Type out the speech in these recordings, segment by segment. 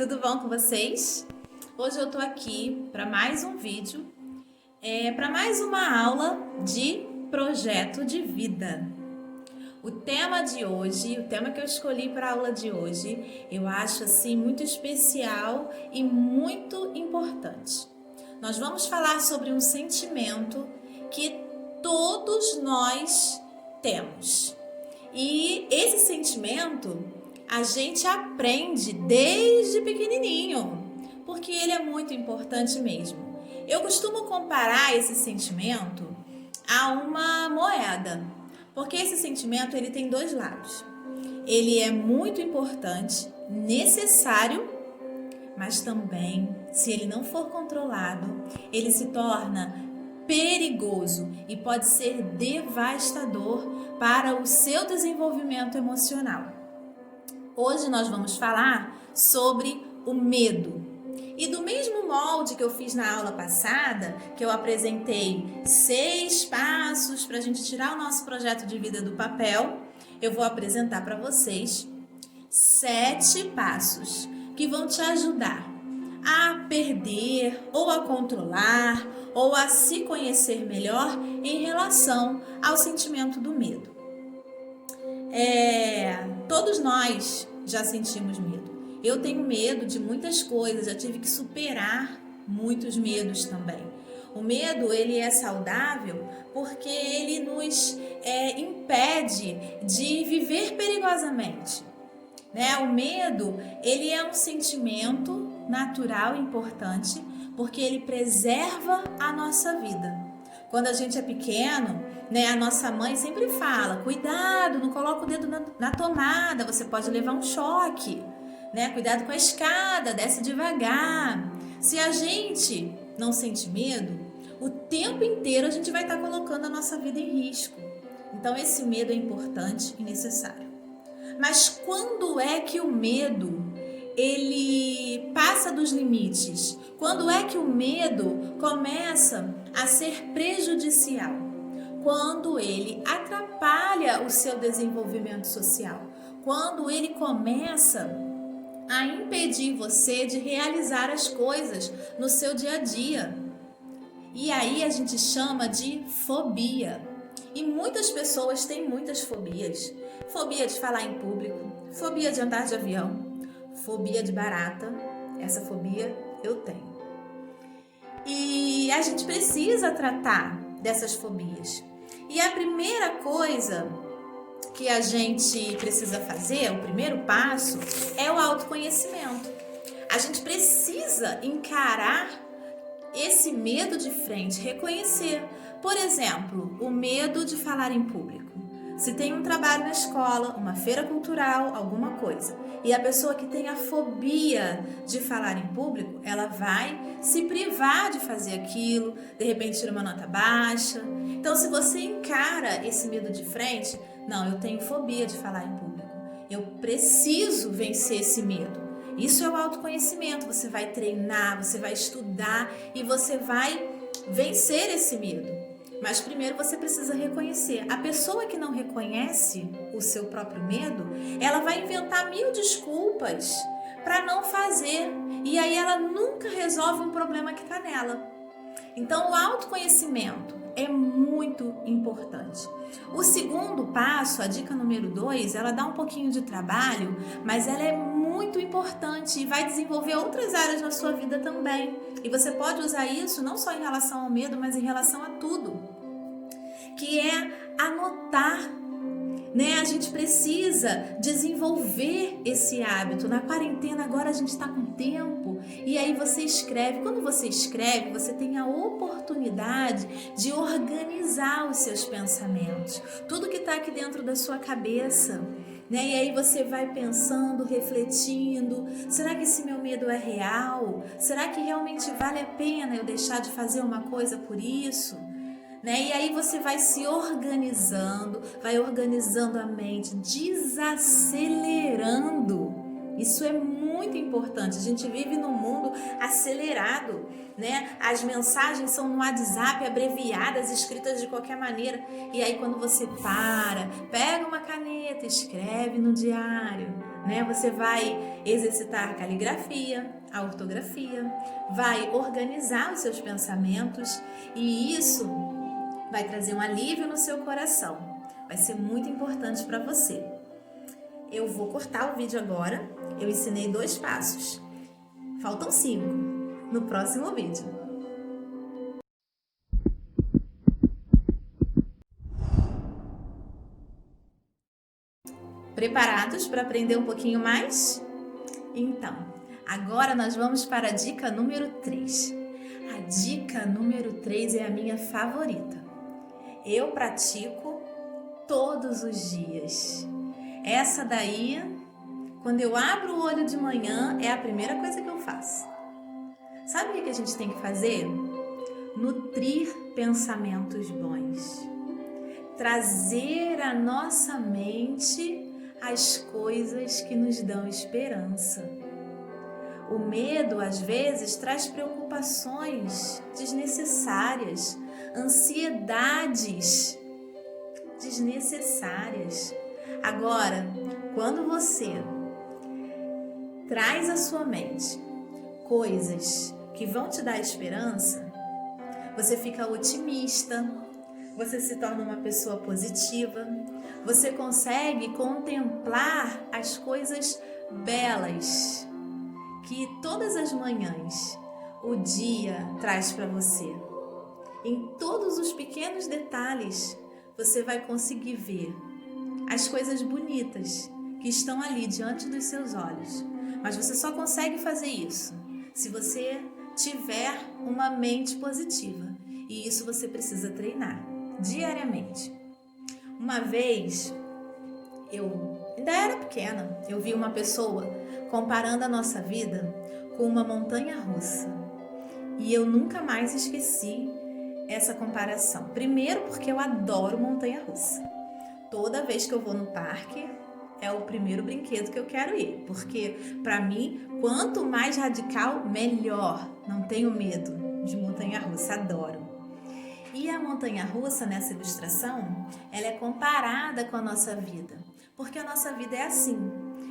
tudo bom com vocês? Hoje eu tô aqui para mais um vídeo, para mais uma aula de projeto de vida. O tema de hoje, o tema que eu escolhi para a aula de hoje, eu acho assim muito especial e muito importante. Nós vamos falar sobre um sentimento que todos nós temos. E esse sentimento a gente aprende desde pequenininho, porque ele é muito importante mesmo. Eu costumo comparar esse sentimento a uma moeda, porque esse sentimento ele tem dois lados. Ele é muito importante, necessário, mas também, se ele não for controlado, ele se torna perigoso e pode ser devastador para o seu desenvolvimento emocional. Hoje nós vamos falar sobre o medo. E do mesmo molde que eu fiz na aula passada, que eu apresentei 6 passos para a gente tirar o nosso projeto de vida do papel, eu vou apresentar para vocês 7 passos que vão te ajudar a perder ou a controlar ou a se conhecer melhor em relação ao sentimento do medo. Todos nós já sentimos medo. Eu tenho medo de muitas coisas, já tive que superar muitos medos também. O medo, ele é saudável porque ele nos impede de viver perigosamente. O medo, ele é um sentimento natural e importante porque ele preserva a nossa vida. Quando a gente é pequeno, a nossa mãe sempre fala, cuidado, não coloca o dedo na tomada, você pode levar um choque, cuidado com a escada, desce devagar. Se a gente não sente medo, o tempo inteiro a gente vai estar colocando a nossa vida em risco. Então esse medo é importante e necessário. Mas quando é que o medo ele passa dos limites? Quando é que o medo começa a ser prejudicial? Quando ele atrapalha o seu desenvolvimento social. Quando ele começa a impedir você de realizar as coisas no seu dia a dia. E aí a gente chama de fobia. E muitas pessoas têm muitas fobias. Fobia de falar em público, fobia de andar de avião, fobia de barata. Essa fobia eu tenho. E a gente precisa tratar dessas fobias. E a primeira coisa que a gente precisa fazer, o primeiro passo, é o autoconhecimento. A gente precisa encarar esse medo de frente, reconhecer. Por exemplo, o medo de falar em público. Se tem um trabalho na escola, uma feira cultural, alguma coisa, e a pessoa que tem a fobia de falar em público, ela vai se privar de fazer aquilo, de repente tira uma nota baixa. Então, se você encara esse medo de frente, não, eu tenho fobia de falar em público, eu preciso vencer esse medo. Isso é o autoconhecimento, você vai treinar, você vai estudar e você vai vencer esse medo. Mas primeiro você precisa reconhecer. A pessoa que não reconhece o seu próprio medo, ela vai inventar 1000 desculpas para não fazer. E aí ela nunca resolve um problema que está nela. Então o autoconhecimento é muito importante. O segundo passo, a dica número 2, ela dá um pouquinho de trabalho, mas ela é muito importante e vai desenvolver outras áreas na sua vida também. E você pode usar isso não só em relação ao medo, mas em relação a tudo. Que é anotar. A gente precisa desenvolver esse hábito. Na quarentena agora a gente está com tempo e aí você escreve. Quando você escreve, você tem a oportunidade de organizar os seus pensamentos. Tudo que está aqui dentro da sua cabeça. E aí você vai pensando, refletindo, será que esse meu medo é real? Será que realmente vale a pena eu deixar de fazer uma coisa por isso? E aí você vai se organizando, vai organizando a mente, desacelerando. Isso é muito importante. A gente vive num mundo acelerado, As mensagens são no WhatsApp, abreviadas, escritas de qualquer maneira. E aí quando você pega uma caneta caneta, escreve no diário, né? Você vai exercitar a caligrafia, a ortografia, vai organizar os seus pensamentos e isso vai trazer um alívio no seu coração. Vai ser muito importante para você. Eu vou cortar o vídeo agora. Eu ensinei 2 passos. Faltam 5 no próximo vídeo. Preparados para aprender um pouquinho mais? Então, agora nós vamos para a dica número 3. A dica número 3 é a minha favorita. Eu pratico todos os dias. Essa daí, quando eu abro o olho de manhã, é a primeira coisa que eu faço. Sabe o que a gente tem que fazer? Nutrir pensamentos bons. Trazer à nossa mente as coisas que nos dão esperança. O medo, às vezes, traz preocupações desnecessárias, ansiedades desnecessárias. Agora, quando você traz à sua mente coisas que vão te dar esperança, você fica otimista, você se torna uma pessoa positiva, você consegue contemplar as coisas belas que todas as manhãs o dia traz para você. Em todos os pequenos detalhes, você vai conseguir ver as coisas bonitas que estão ali diante dos seus olhos. Mas você só consegue fazer isso se você tiver uma mente positiva. E isso você precisa treinar diariamente. Uma vez, eu ainda era pequena, eu vi uma pessoa comparando a nossa vida com uma montanha russa. E eu nunca mais esqueci essa comparação. Primeiro porque eu adoro montanha russa. Toda vez que eu vou no parque, é o primeiro brinquedo que eu quero ir. Porque, para mim, quanto mais radical, melhor. Não tenho medo de montanha russa, adoro. E a montanha russa, nessa ilustração, ela é comparada com a nossa vida. Porque a nossa vida é assim.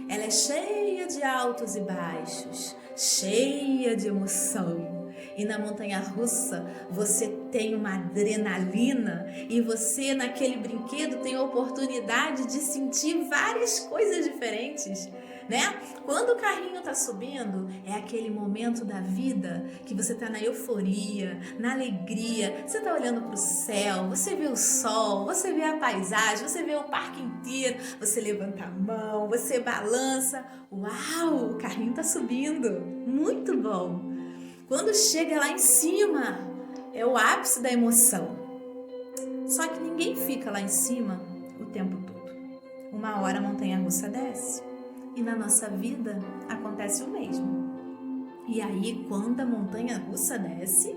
Ela é cheia de altos e baixos, cheia de emoção. E na montanha-russa você tem uma adrenalina e você naquele brinquedo tem a oportunidade de sentir várias coisas diferentes, né? Quando o carrinho tá subindo, é aquele momento da vida que você tá na euforia, na alegria, você tá olhando pro céu, você vê o sol, você vê a paisagem, você vê o parque inteiro, você levanta a mão, você balança, uau, o carrinho tá subindo, muito bom. Quando chega lá em cima, é o ápice da emoção. Só que ninguém fica lá em cima o tempo todo. Uma hora a montanha-russa desce. E na nossa vida acontece o mesmo. E aí, quando a montanha-russa desce,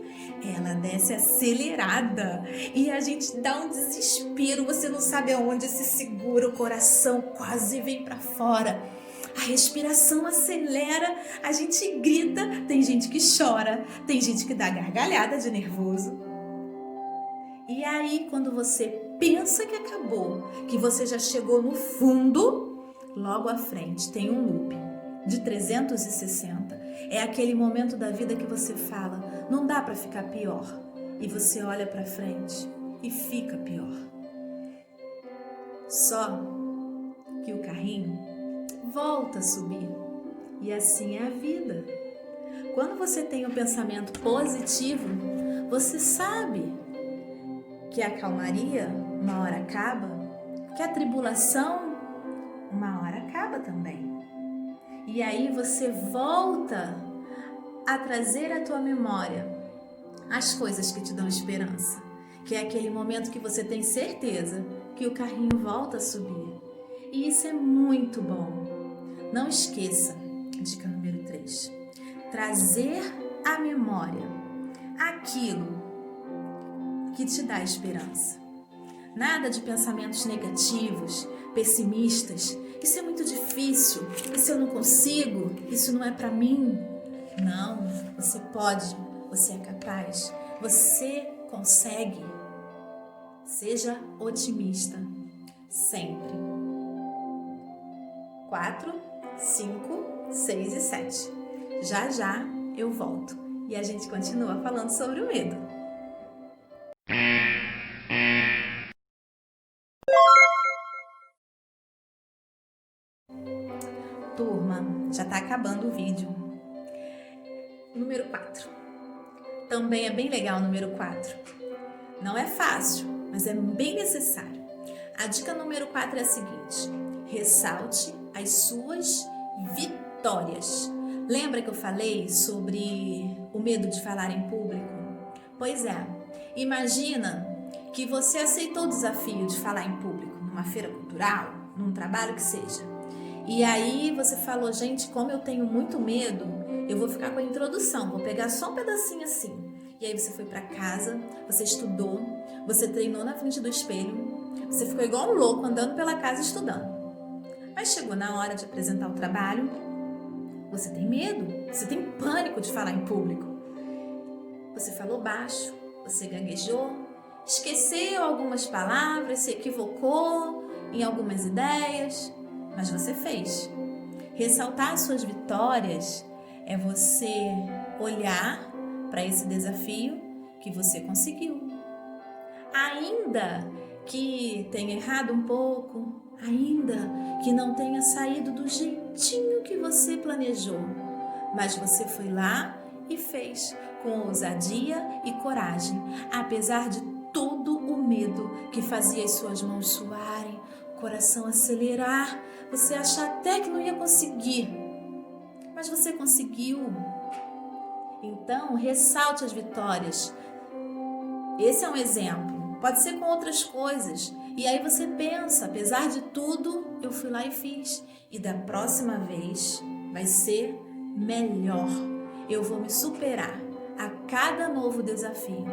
ela desce acelerada. E a gente dá um desespero, você não sabe aonde se segura, o coração quase vem para fora. A respiração acelera, a gente grita, tem gente que chora, tem gente que dá gargalhada de nervoso. E aí, quando você pensa que acabou, que você já chegou no fundo, logo à frente tem um loop de 360. É aquele momento da vida que você fala, não dá para ficar pior. E você olha para frente e fica pior. Só que o carrinho volta a subir. E assim é a vida. Quando você tem um pensamento positivo, você sabe que a calmaria uma hora acaba, que a tribulação uma hora acaba também. E aí você volta a trazer à tua memória as coisas que te dão esperança, que é aquele momento que você tem certeza que o carrinho volta a subir. E isso é muito bom. Não esqueça, dica número 3, trazer à memória aquilo que te dá esperança. Nada de pensamentos negativos, pessimistas. Isso é muito difícil, isso eu não consigo, isso não é para mim. Não, você pode, você é capaz, você consegue. Seja otimista, sempre. 4, 5, 6 e 7. Já já eu volto e a gente continua falando sobre o medo. Turma, já está acabando o vídeo. Número 4. Também é bem legal o número 4. Não é fácil, mas é bem necessário. A dica número 4 é a seguinte: ressalte as suas vitórias. Lembra que eu falei sobre o medo de falar em público? Pois é, imagina que você aceitou o desafio de falar em público, numa feira cultural, num trabalho que seja. E aí você falou, gente, como eu tenho muito medo, eu vou ficar com a introdução, vou pegar só um pedacinho assim. E aí você foi para casa, você estudou, você treinou na frente do espelho, você ficou igual um louco andando pela casa estudando. Mas chegou na hora de apresentar o trabalho, você tem medo, você tem pânico de falar em público. Você falou baixo, você gaguejou, esqueceu algumas palavras, se equivocou em algumas ideias, mas você fez. Ressaltar suas vitórias é você olhar para esse desafio que você conseguiu. Ainda que tenha errado um pouco, ainda que não tenha saído do jeitinho que você planejou, mas você foi lá e fez com ousadia e coragem, apesar de todo o medo que fazia as suas mãos suarem, o coração acelerar, você achar até que não ia conseguir, mas você conseguiu. Então, ressalte as vitórias. Esse é um exemplo. Pode ser com outras coisas. E aí você pensa, apesar de tudo, eu fui lá e fiz. E da próxima vez vai ser melhor. Eu vou me superar a cada novo desafio.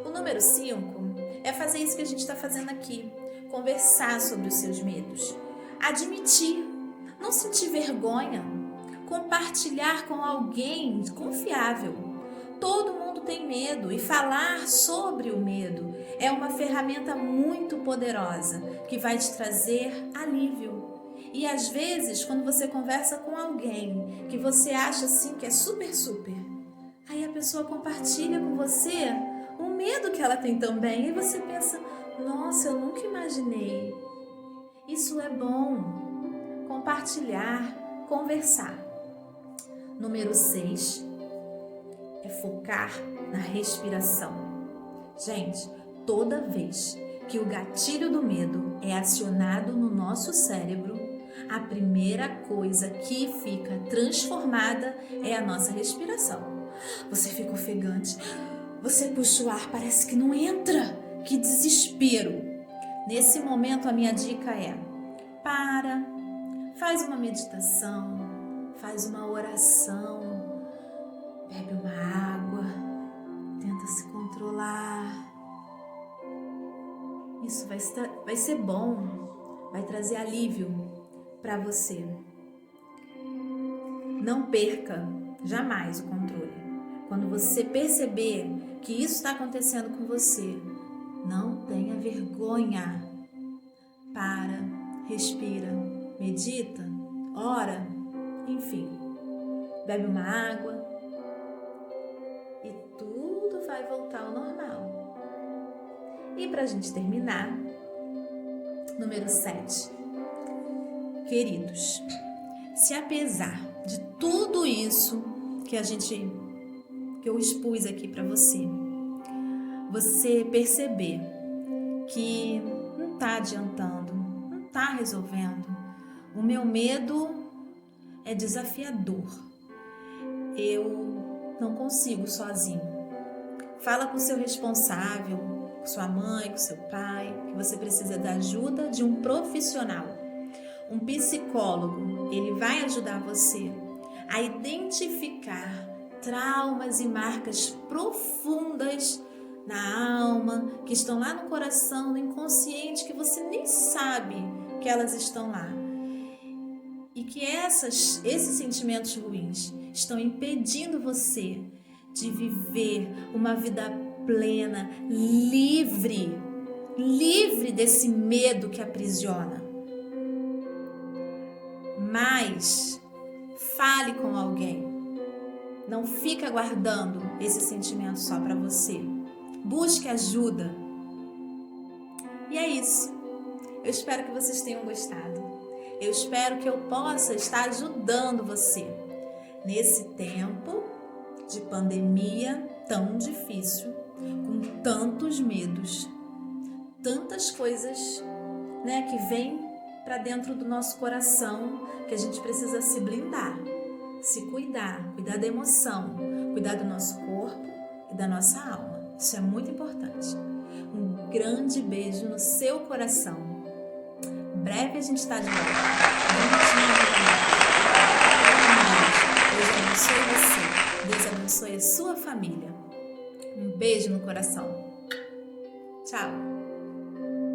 O número 5 é fazer isso que a gente está fazendo aqui. Conversar sobre os seus medos. Admitir. Não sentir vergonha. Compartilhar com alguém confiável. Todo mundo tem medo e falar sobre o medo é uma ferramenta muito poderosa que vai te trazer alívio. E às vezes, quando você conversa com alguém que você acha assim que é super, aí a pessoa compartilha com você o medo que ela tem também e você pensa, nossa, eu nunca imaginei. Isso é bom. Compartilhar, conversar. Número 6 é focar na respiração. Gente, toda vez que o gatilho do medo é acionado no nosso cérebro, a primeira coisa que fica transformada é a nossa respiração. Você fica ofegante, você puxa o ar, parece que não entra. Que desespero! Nesse momento, a minha dica é: para, faz uma meditação, faz uma oração, bebe uma água, tenta se controlar. Isso vai ser bom, vai trazer alívio para você. Não perca jamais o controle. Quando você perceber que isso está acontecendo com você, não tenha vergonha. Para, respira, medita, ora, enfim, bebe uma água e tudo vai voltar ao normal. E para a gente terminar, número 7. Queridos, se apesar de tudo isso que eu expus aqui para você, você perceber que não está adiantando, não está resolvendo, o meu medo é desafiador, eu não consigo sozinho. Fala com o seu responsável, com sua mãe, com seu pai, que você precisa da ajuda de um profissional. Um psicólogo, ele vai ajudar você a identificar traumas e marcas profundas na alma, que estão lá no coração, no inconsciente, que você nem sabe que elas estão lá. E que esses sentimentos ruins estão impedindo você de viver uma vida plena, livre desse medo que aprisiona. Mas fale com alguém. Não fica guardando esse sentimento só para você. Busque ajuda. E é isso. Eu espero que vocês tenham gostado. Eu espero que eu possa estar ajudando você nesse tempo de pandemia tão difícil, com tantos medos, tantas coisas, né, que vêm para dentro do nosso coração, que a gente precisa se blindar, se cuidar da emoção, cuidar do nosso corpo e da nossa alma. Isso é muito importante. Um grande beijo no seu coração. Em breve a gente está de volta. Deus abençoe você. Deus abençoe a sua família. Um beijo no coração. Tchau.